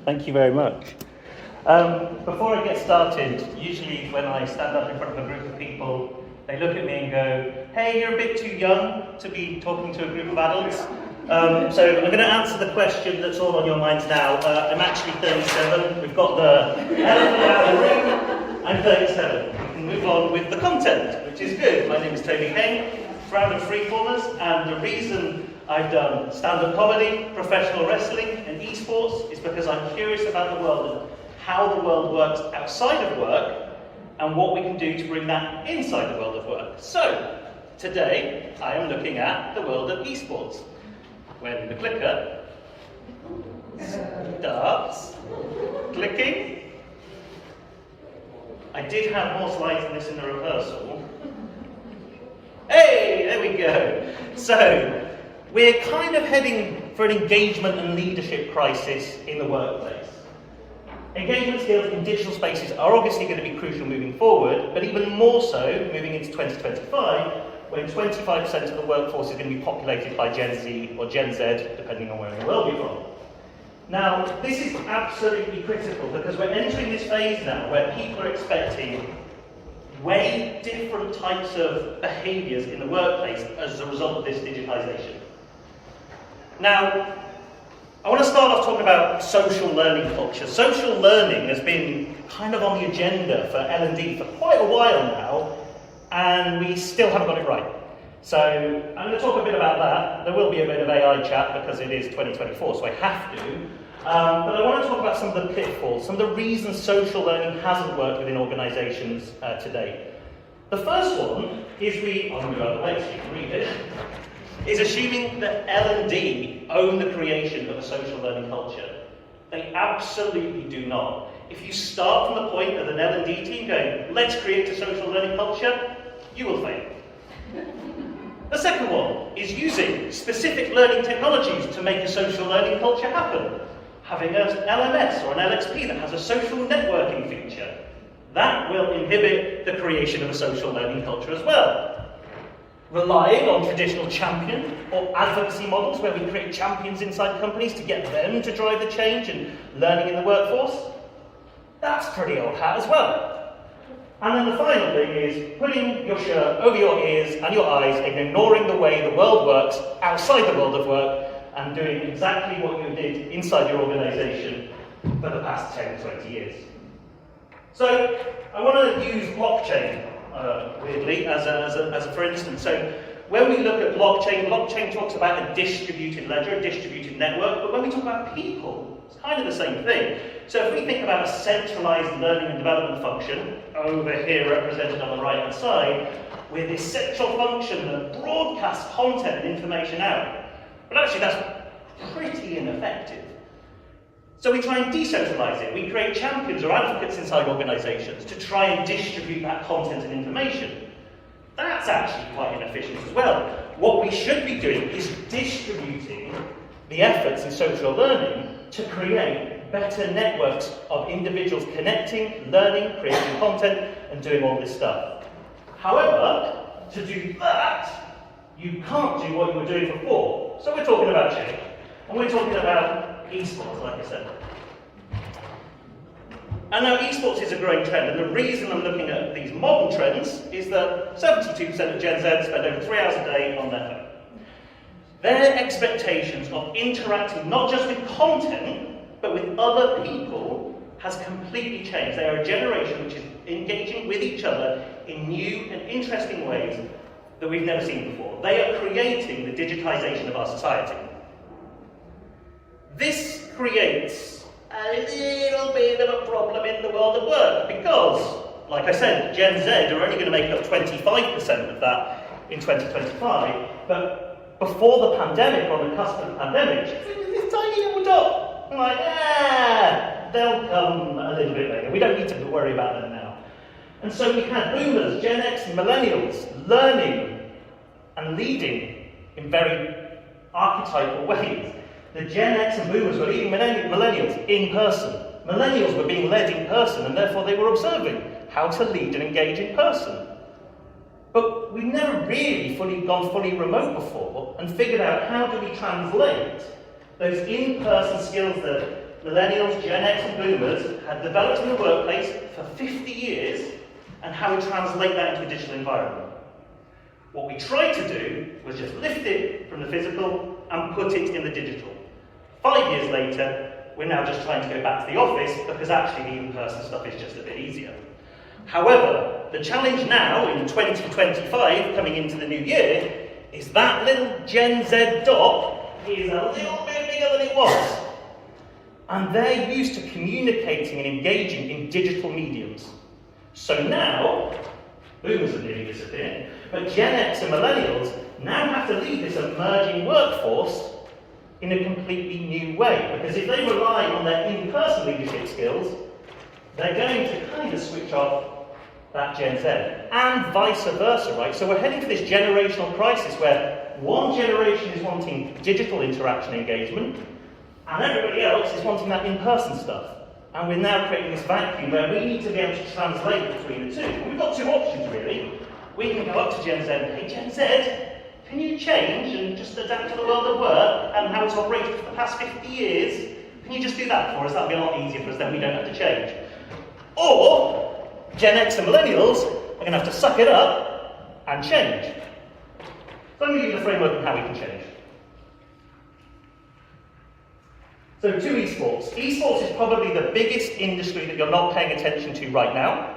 Thank you very much. Before I get started, usually when I stand up in front of a group of people, they look at me and go, hey, you're a bit too young to be talking to a group of adults. So I'm going to answer the question that's all on your minds now. I'm actually 37. We've got the elephant out of the room. I'm 37. We can move on with the content, which is good. My name is Toby Kane, founder of Freeformers, and the reason I've done stand-up comedy, professional wrestling, and esports is because I'm curious about the world and how the world works outside of work and what we can do to bring that inside the world of work. So, today I am looking at the world of esports. When the clicker starts clicking, I did have more slides than this in the rehearsal. Hey, there we go. So, we're kind of heading for an engagement and leadership crisis in the workplace. Engagement skills in digital spaces are obviously going to be crucial moving forward, but even more so moving into 2025, when 25% of the workforce is going to be populated by Gen Z or Gen Z, depending on where in the world you're from. Now, this is absolutely critical because we're entering this phase now where people are expecting way different types of behaviours in the workplace as a result of this digitisation. Now, I want to start off talking about social learning culture. Social learning has been kind of on the agenda for L&D for quite a while now, and we still haven't got it right. So I'm going to talk a bit about that. There will be a bit of AI chat because it is 2024, so I have to. But I want to talk about some of the pitfalls, some of the reasons social learning hasn't worked within organisations to date. The first one is I'm going to go out of the way so you can read it, is assuming that L&D own the creation of a social learning culture. They absolutely do not. If you start from the point of an L&D team going, let's create a social learning culture, you will fail. The second one is using specific learning technologies to make a social learning culture happen. Having an LMS or an LXP that has a social networking feature. That will inhibit the creation of a social learning culture as well. Relying on traditional champion or advocacy models where we create champions inside companies to get them to drive the change and learning in the workforce. That's pretty old hat as well. And then the final thing is putting your shirt over your ears and your eyes and ignoring the way the world works outside the world of work and doing exactly what you did inside your organisation for the past 10, 20 years. So I want to use blockchain, weirdly, as a for instance. So when we look at blockchain talks about a distributed ledger, a distributed network, but when we talk about people, it's kind of the same thing. So if we think about a centralised learning and development function, over here represented on the right-hand side, with this central function that broadcasts content and information out, but actually that's pretty ineffective. So we try and decentralise it. We create champions or advocates inside organisations to try and distribute that content and information. That's actually quite inefficient as well. What we should be doing is distributing the efforts in social learning to create better networks of individuals connecting, learning, creating content, and doing all this stuff. However, to do that, you can't do what you were doing before. So we're talking about change. And we're talking about esports, like I said. And now esports is a growing trend, and the reason I'm looking at these modern trends is that 72% of Gen Z spend over 3 hours a day on their phone. Their expectations of interacting not just with content, but with other people has completely changed. They are a generation which is engaging with each other in new and interesting ways that we've never seen before. They are creating the digitization of our society. This creates a little bit of a problem in the world of work because, like I said, Gen Z are only going to make up 25% of that in 2025, but before the pandemic, or on the cusp of the pandemic, this tiny little dot. I'm like, they'll come a little bit later. We don't need to worry about them now. And so we had boomers, Gen X and millennials learning and leading in very archetypal ways. The Gen X and boomers were leading millennials in person. Millennials were being led in person, and therefore they were observing how to lead and engage in person. But we've never really gone fully remote before and figured out how do we translate those in-person skills that millennials, Gen X and boomers had developed in the workplace for 50 years, and how we translate that into a digital environment. What we tried to do was just lift it from the physical and put it in the digital. 5 years later, we're now just trying to go back to the office because actually the in-person stuff is just a bit easier. However, the challenge now in 2025, coming into the new year, is that little Gen Z dot is a little bit bigger than it was. And they're used to communicating and engaging in digital mediums. So now, boomers are nearly disappearing, but Gen X and millennials now have to lead this emerging workforce in a completely new way. Because if they rely on their in-person leadership skills, they're going to kind of switch off that Gen Z. And vice versa, right? So we're heading for this generational crisis where one generation is wanting digital interaction engagement, and everybody else is wanting that in-person stuff. And we're now creating this vacuum where we need to be able to translate between the two. And we've got two options, really. We can go up to Gen Z and hey, Gen Z, can you change and just adapt to the world of work and how it's operated for the past 50 years? Can you just do that for us? That'll be a lot easier for us, then we don't have to change. Or, Gen X and millennials are going to have to suck it up and change. So I'm going to give you the framework of how we can change. So to esports. Esports is probably the biggest industry that you're not paying attention to right now.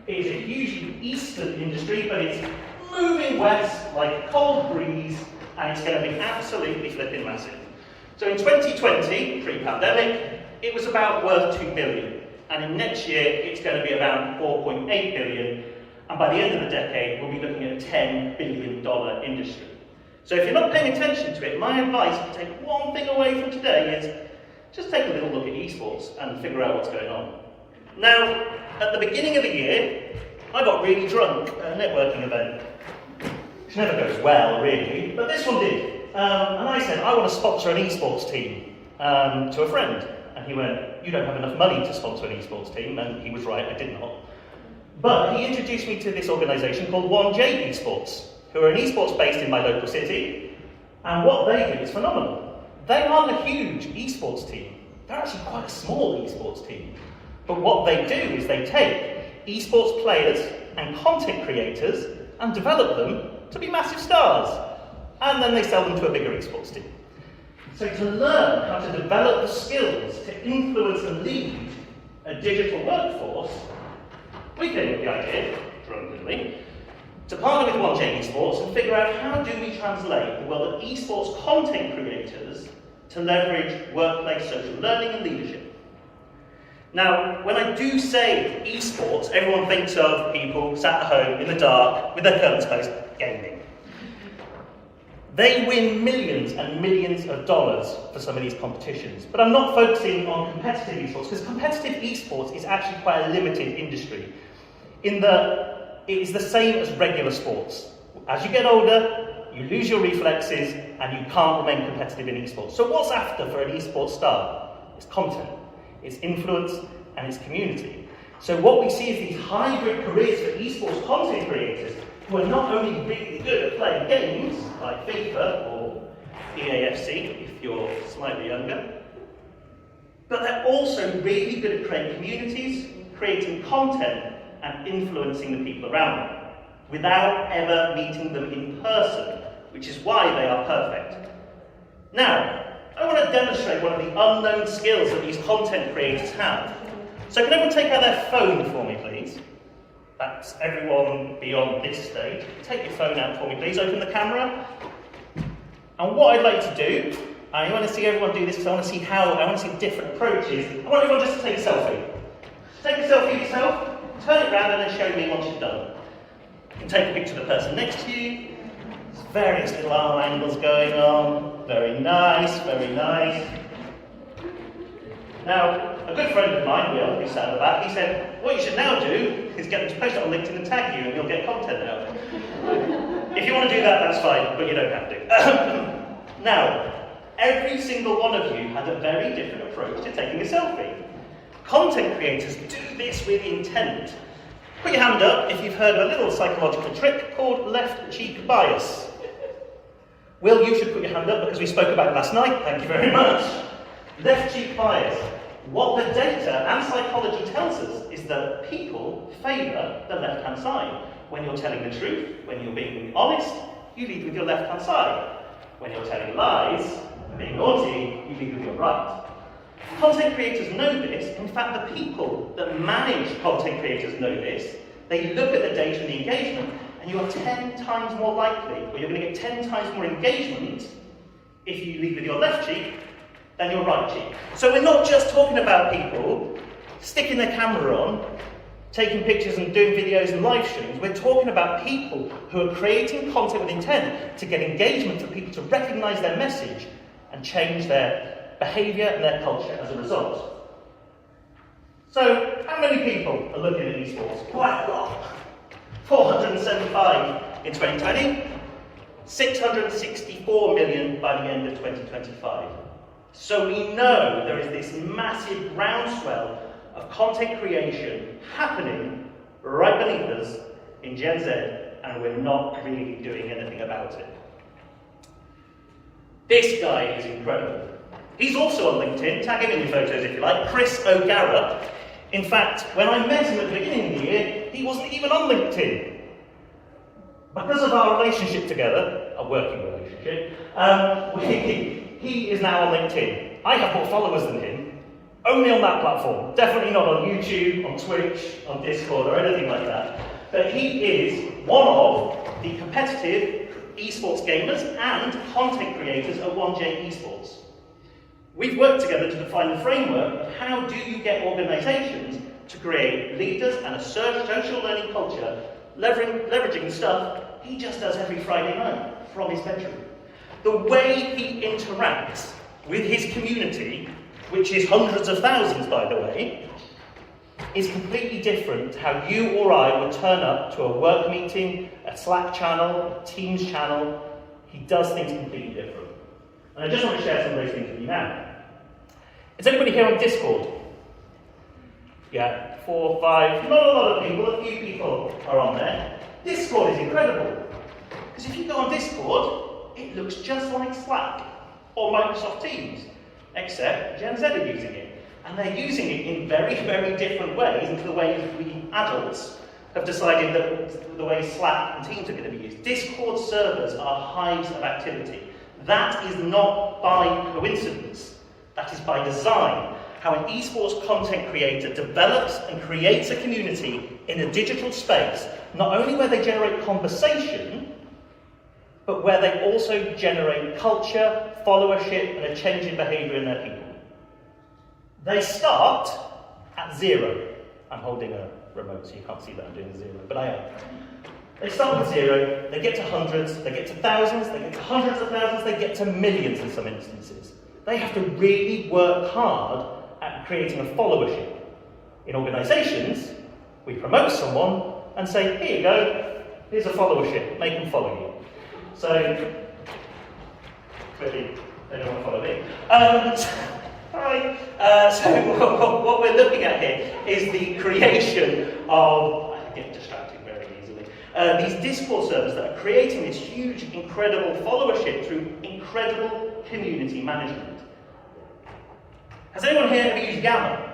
It is a hugely eastern industry, but it's moving west like a cold breeze, and it's going to be absolutely flipping massive. So in 2020, pre-pandemic, it was about worth 2 billion. And in next year, it's going to be around 4.8 billion. And by the end of the decade, we'll be looking at a $10 billion industry. So if you're not paying attention to it, my advice to take one thing away from today is just take a little look at esports and figure out what's going on. Now, at the beginning of the year, I got really drunk at a networking event, which never goes well, really, but this one did. And I said, I want to sponsor an esports team to a friend. And he went, you don't have enough money to sponsor an esports team, and he was right, I did not. But he introduced me to this organisation called 1J Esports, who are an esports based in my local city, and what they do is phenomenal. They aren't a huge esports team. They're actually quite a small esports team. But what they do is they take esports players and content creators and develop them to be massive stars. And then they sell them to a bigger esports team. So to learn how to develop the skills to influence and lead a digital workforce, we came with the idea, drunkenly, to partner with 1J Esports and figure out how do we translate the world of esports content creators to leverage workplace social learning and leadership. Now, when I do say esports, everyone thinks of people sat at home in the dark with their curtains closed, gaming. They win millions and millions of dollars for some of these competitions. But I'm not focusing on competitive esports, because competitive esports is actually quite a limited industry, in that it is the same as regular sports. As you get older, you lose your reflexes, and you can't remain competitive in esports. So what's after for an esports star? It's content, it's influence, and it's community. So what we see is these hybrid careers for esports content creators who are not only really good at playing games, like FIFA or EAFC, if you're slightly younger, but they're also really good at creating communities, creating content, and influencing the people around them, without ever meeting them in person, which is why they are perfect. Now, I want to demonstrate one of the unknown skills that these content creators have. So can everyone take out their phone for me, please? That's everyone beyond this stage. Take your phone out for me, please. Open the camera. And what I'd like to do, I want to see everyone do this because I want to see different approaches. I want everyone just to take a selfie. Take a selfie of yourself, turn it around and then show me what you've done. You can take a picture of the person next to you. There's various little arm angles going on. Very nice, very nice. Now, a good friend of mine, Will, who sat at the back, he said, what you should now do is get them to post it on LinkedIn and tag you and you'll get content out of it. If you want to do that, that's fine, but you don't have to. Now, every single one of you has a very different approach to taking a selfie. Content creators do this with intent. Put your hand up if you've heard of a little psychological trick called left cheek bias. Will, you should put your hand up because we spoke about it last night. Thank you very much. Left cheek bias. What the data and psychology tells us is that people favour the left-hand side. When you're telling the truth, when you're being honest, you lead with your left-hand side. When you're telling lies and being naughty, you lead with your right. Content creators know this. In fact, the people that manage content creators know this. They look at the data and the engagement, and you are 10 times more likely, or you're going to get 10 times more engagement if you lead with your left cheek than your right cheek. So we're not just talking about people sticking their camera on, taking pictures and doing videos and live streams. We're talking about people who are creating content with intent to get engagement, for people to recognise their message and change their behaviour and their culture as a result. So, how many people are looking at esports? Quite a lot. 475 in 2020, 664 million by the end of 2025. So we know there is this massive groundswell of content creation happening right beneath us in Gen Z, and we're not really doing anything about it. This guy is incredible. He's also on LinkedIn. Tag him in your photos if you like. Chris O'Gara. In fact, when I met him at the beginning of the year, he wasn't even on LinkedIn. Because of our relationship together, a working relationship, he is now on LinkedIn. I have more followers than him, only on that platform. Definitely not on YouTube, on Twitch, on Discord, or anything like that. But he is one of the competitive esports gamers and content creators at 1J Esports. We've worked together to define the framework of how do you get organisations to create leaders and a social learning culture, leveraging stuff he just does every Friday night from his bedroom. The way he interacts with his community, which is hundreds of thousands by the way, is completely different to how you or I would turn up to a work meeting, a Slack channel, a Teams channel. He does things completely different. And I just want to share some of those things with you now. Is anybody here on Discord? Yeah, 4, 5, not a lot of people, a few people are on there. Discord is incredible. Because if you go on Discord, it looks just like Slack or Microsoft Teams, except Gen Z are using it. And they're using it in very, very different ways into the ways we adults have decided that the way Slack and Teams are going to be used. Discord servers are hives of activity. That is not by coincidence. That is by design. How an esports content creator develops and creates a community in a digital space, not only where they generate conversation, but where they also generate culture, followership, and a change in behaviour in their people. They start at 0. I'm holding a remote, so you can't see that I'm doing 0, but I am. They start with 0, they get to hundreds, they get to thousands, they get to hundreds of thousands, they get to millions in some instances. They have to really work hard at creating a followership. In organisations, we promote someone and say, here you go, here's a followership, make them follow you. So, clearly, they don't want to follow me. So what we're looking at here is the creation of, I get distracted very easily, these Discord servers that are creating this huge, incredible followership through incredible community management. Has anyone here ever used Yammer?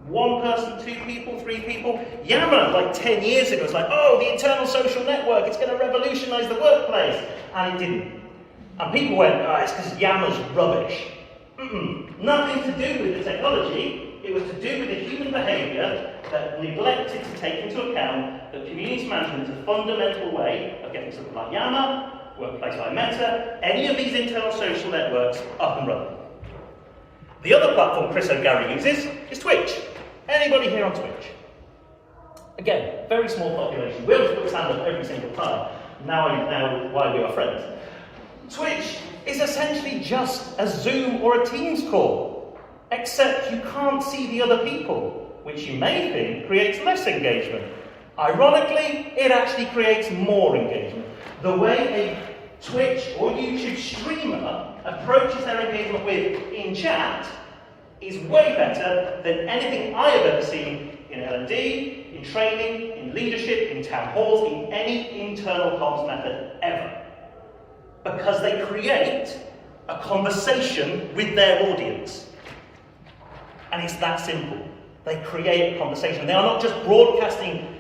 1 person, 2 people, 3 people? Yammer, like 10 years ago, was like, oh, the internal social network, it's going to revolutionise the workplace. And it didn't. And people went, oh, it's because Yammer's rubbish. Nothing to do with the technology, it was to do with the human behaviour that neglected to take into account that community management is a fundamental way of getting something like Yammer, Workplace like Meta, any of these internal social networks up and running. The other platform Chris O'Gara uses is Twitch. Anybody here on Twitch? Again, very small population. We'll put his hand up every single time. Now why we are friends. Twitch is essentially just a Zoom or a Teams call, except you can't see the other people, which you may think creates less engagement. Ironically, it actually creates more engagement. The way a Twitch or YouTube streamer approaches their engagement with in chat is way better than anything I have ever seen in L&D, in training, in leadership, in town halls, in any internal comms method ever. Because they create a conversation with their audience. And it's that simple. They create a conversation. They are not just broadcasting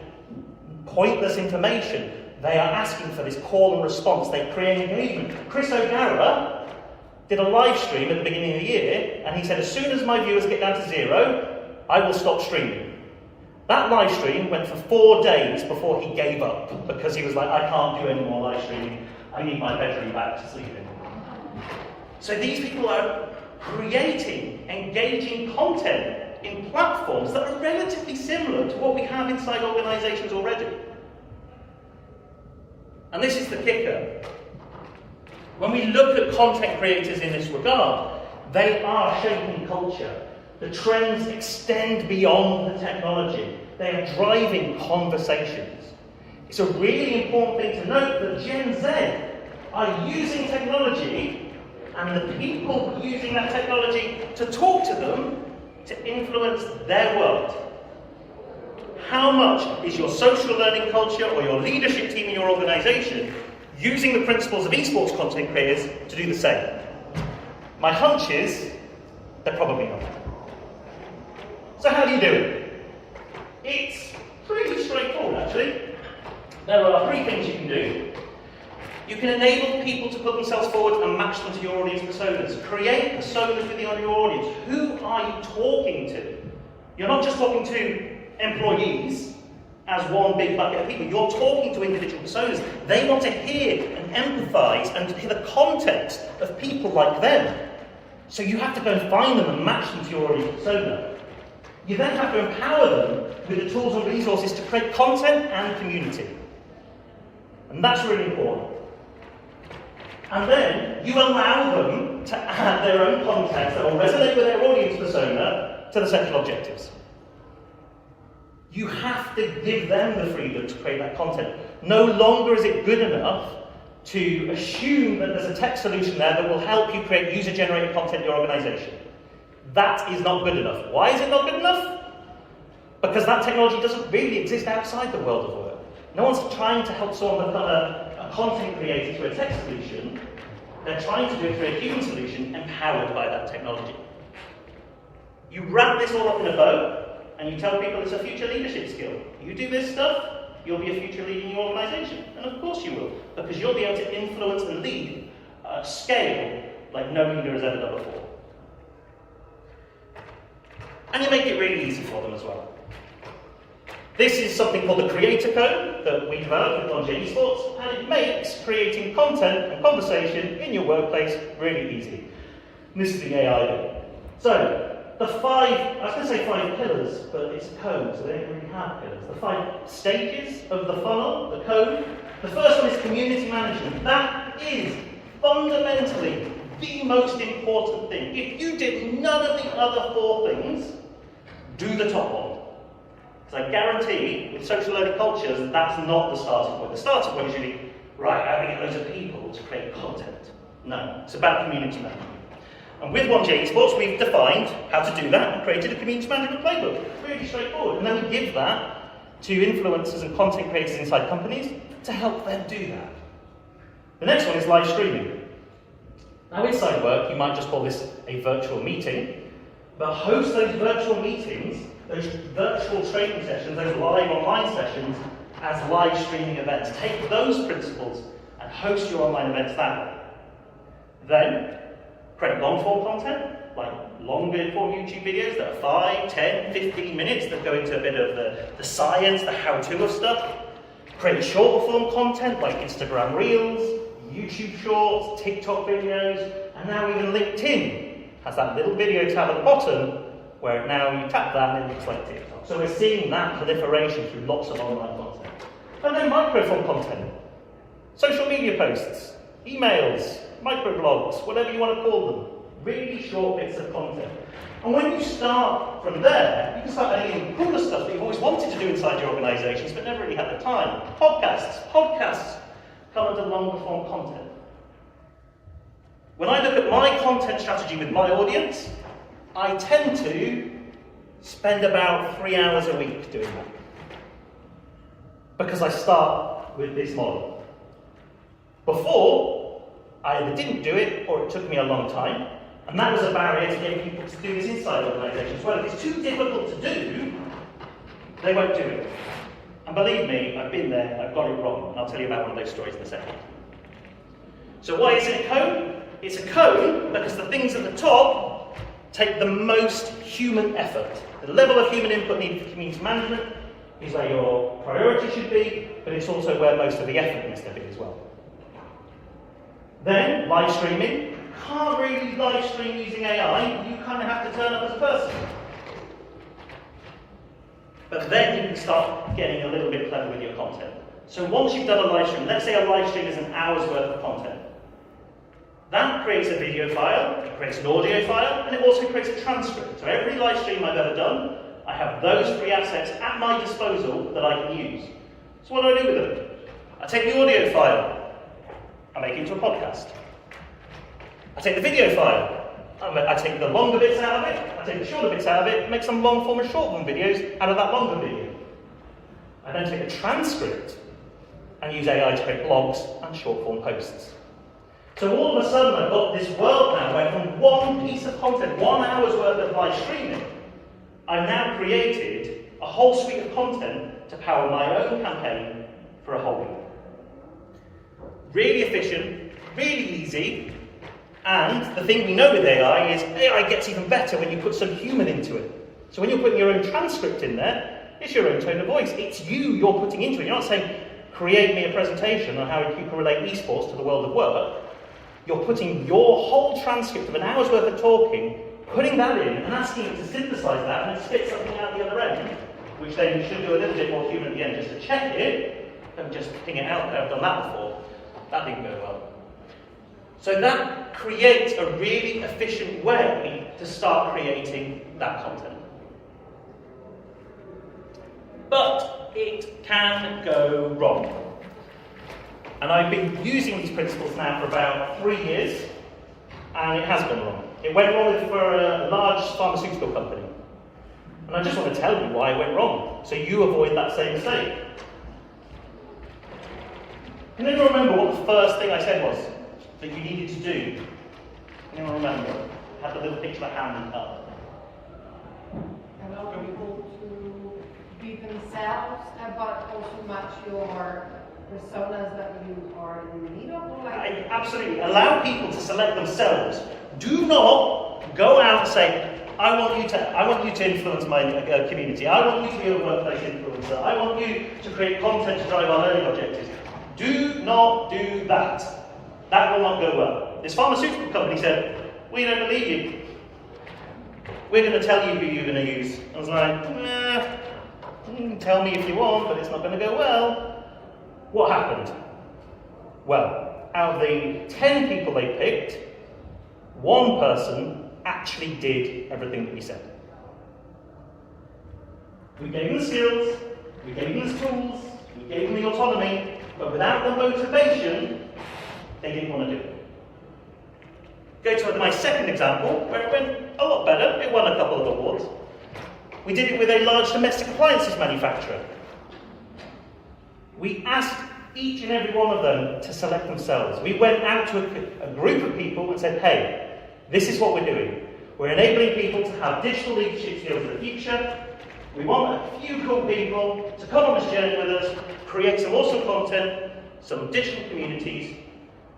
pointless information. They are asking for this call and response. They create engagement. Chris O'Gara did a live stream at the beginning of the year, and he said, as soon as my viewers get down to 0, I will stop streaming. That live stream went for 4 days before he gave up, because he was like, I can't do any more live streaming. I need my bedroom back to sleep in. So these people are creating engaging content in platforms that are relatively similar to what we have inside organisations already. And this is the kicker. When we look at content creators in this regard, they are shaping culture. The trends extend beyond the technology. They are driving conversations. It's a really important thing to note that Gen Z are using technology, and the people using that technology to talk to them to influence their world. How much is your social learning culture or your leadership team in your organisation using the principles of esports content creators to do the same? My hunch is they're probably not. So how do you do it? It's pretty straightforward, actually. There are 3 things you can do. You can enable people to put themselves forward and match them to your audience personas. Create personas within your audience. Who are you talking to? You're not just talking to employees as one big bucket of people. You're talking to individual personas. They want to hear and empathise and hear the context of people like them. So you have to go and find them and match them to your audience persona. You then have to empower them with the tools and resources to create content and community. And that's really important. And then you allow them to add their own context that will resonate with their audience persona to the central objectives. You have to give them the freedom to create that content. No longer is it good enough to assume that there's a tech solution there that will help you create user-generated content in your organisation. That is not good enough. Why is it not good enough? Because that technology doesn't really exist outside the world of work. No one's trying to help someone become a content creator through a tech solution. They're trying to do it through a human solution empowered by that technology. You wrap this all up in a bow, and you tell people it's a future leadership skill. You do this stuff, you'll be a future leader in your organisation. And of course you will, because you'll be able to influence and lead at scale like no leader has ever done before. And you make it really easy for them as well. This is something called the Creator Code that we developed with Esports, and it makes creating content and conversation in your workplace really easy. And this is the AI bit. So, the 5, I was going to say 5 pillars, but it's a code, so they don't really have pillars. The 5 stages of the funnel, the code. The first one is community management. That is fundamentally the most important thing. If you did none of the other 4 things, do the top one. Because I guarantee, with social learning cultures, that's not the starting point. The starting point is usually, right, how do we get loads of people to create content? No, it's about community management. And with 1J Esports, we've defined how to do that and created a community management playbook. Really straightforward. And then we give that to influencers and content creators inside companies to help them do that. The next one is live streaming. Now, inside work, you might just call this a virtual meeting, but host those virtual meetings, those virtual training sessions, those live online sessions, as live streaming events. Take those principles and host your online events that way. Then, create long-form content, like longer form YouTube videos that are 5, 10, 15 minutes that go into a bit of the science, the how-to of stuff. Create shorter form content like Instagram Reels, YouTube Shorts, TikTok videos, and now even LinkedIn has that little video tab at the bottom where now you tap that and it looks like TikTok. So we're seeing that proliferation through lots of online content. And then microform content, social media posts, emails, microblogs, whatever you want to call them. Really short bits of content. And when you start from there, you can start adding cooler stuff that you've always wanted to do inside your organisations but never really had the time. Podcasts come under longer form content. When I look at my content strategy with my audience, I tend to spend about 3 hours a week doing that. Because I start with this model. Before, I either didn't do it or it took me a long time. And that was a barrier to getting people to do this inside organisations. Well, if it's too difficult to do, they won't do it. And believe me, I've been there, I've got it wrong, and I'll tell you about one of those stories in a second. So why is it a cone? It's a cone because the things at the top take the most human effort. The level of human input needed for community management is where your priority should be, but it's also where most of the effort needs to be as well. Then, live streaming. You can't really live stream using AI, you kind of have to turn up as a person. But then you can start getting a little bit clever with your content. So once you've done a live stream, let's say a live stream is an hour's worth of content. That creates a video file, it creates an audio file, and it also creates a transcript. So every live stream I've ever done, I have those three assets at my disposal that I can use. So what do I do with them? I take the audio file, I make it into a podcast. I take the video file, I take the longer bits out of it, I take the shorter bits out of it, make some long form and short form videos out of that longer video. I then take a transcript and use AI to create blogs and short form posts. So all of a sudden I've got this world now where from one piece of content, 1 hour's worth of live streaming, I've now created a whole suite of content to power my own campaign for a whole week. Really efficient, really easy, and the thing we know with AI is AI gets even better when you put some human into it. So when you're putting your own transcript in there, it's your own tone of voice. It's you're putting into it. You're not saying, create me a presentation on how you can relate esports to the world of work. You're putting your whole transcript of an hour's worth of talking, putting that in, and asking it to synthesize that, and it spits something out the other end, which then you should do a little bit more human at the end just to check it, and just ping it out there. I've done that before. That didn't go well. So that creates a really efficient way to start creating that content. But it can go wrong. And I've been using these principles now for about 3 years, and it has gone wrong. It went wrong for a large pharmaceutical company. And I just want to tell you why it went wrong, so you avoid that same mistake. Can anyone remember what the first thing I said was that you needed to do? Anyone remember? I had the little picture of a hand up. Allow people to be themselves, but also match your personas that you are in the need of? Absolutely. Allow people to select themselves. Do not go out and say, I want you to influence my community. I want you to be a workplace influencer. I want you to create content to drive our learning objectives. Do not do that. That will not go well. This pharmaceutical company said, we don't believe you. We're going to tell you who you're going to use. I was like, tell me if you want, but it's not going to go well. What happened? Well, out of the 10 people they picked, one person actually did everything that we said. We gave them the skills, we gave them the tools, we gave them the autonomy, but without the motivation, they didn't want to do it. Go to my second example, where it went a lot better. It won a couple of awards. We did it with a large domestic appliances manufacturer. We asked each and every one of them to select themselves. We went out to a group of people and said, hey, this is what we're doing. We're enabling people to have digital leadership skills in the future. We want a few cool people to come on this journey with us, create some awesome content, some digital communities,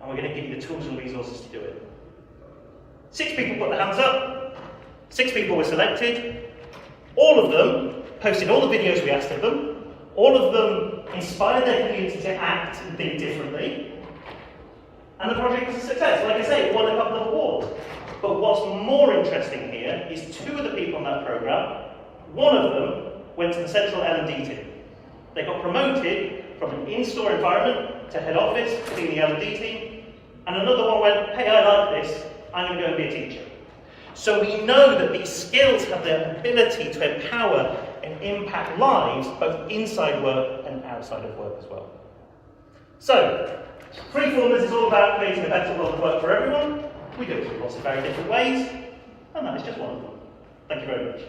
and we're going to give you the tools and resources to do it. 6 people put their hands up, 6 people were selected, all of them posted all the videos we asked of them, all of them inspired their community to act and think differently, and the project was a success. Like I say, it won a couple of awards. But what's more interesting here is 2 of the people in that program, one of them went to the central L&D team. They got promoted from an in-store environment to head office, to be in the L&D team, and another one went, hey, I like this, I'm going to go and be a teacher. So we know that these skills have the ability to empower and impact lives, both inside work and outside of work as well. So, Freeformers is all about creating a better world of work for everyone. We do it in lots of very different ways, and that is just one of them. Thank you very much.